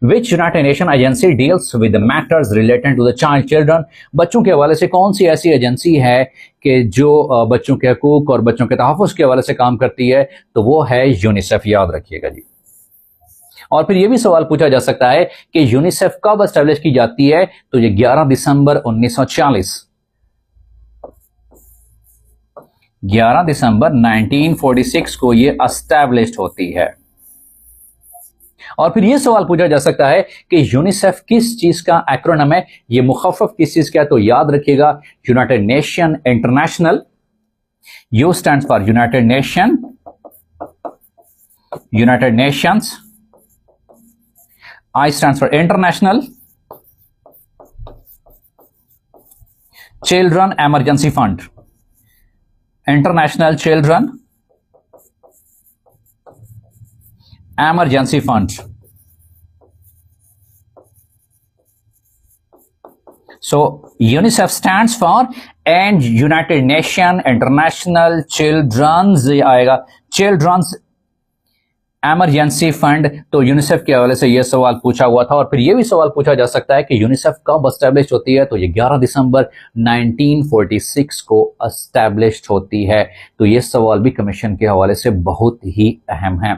Which United Nation agency deals with matters related to the child children. बच्चों के हवाले से कौन सी ऐसी एजेंसी है कि जो बच्चों के हकूक और बच्चों के तहफ़्फ़ुज़ के हवाले से काम करती है, तो वो है यूनिसेफ। याद रखिएगा जी। और फिर ये भी सवाल पूछा जा सकता है कि यूनिसेफ कब एस्टेब्लिश की जाती है, तो ये 11 दिसंबर 1940, 11 दिसंबर 1946 को ये एस्टैब्लिश्ड होती है। और फिर यह सवाल पूछा जा सकता है कि यूनिसेफ किस चीज का एक्रोनिम है, यह मुखफ़्फ़फ़ किस चीज का है, तो याद रखिएगा United nation international. You stands for United nation, United Nations. I stands for International Children Emergency Fund, International Children Emergency Fund. So UNICEF stands for and United Nation International Children's आएगा, Children's एमरजेंसी फंड। तो UNICEF के हवाले से यह सवाल पूछा हुआ था। और फिर यह भी सवाल पूछा जा सकता है कि यूनिसेफ कब एस्टैब्लिश होती है, तो ये 11 दिसंबर 1946 को एस्टैब्लिश होती है। तो यह सवाल भी कमीशन के हवाले से बहुत ही अहम है।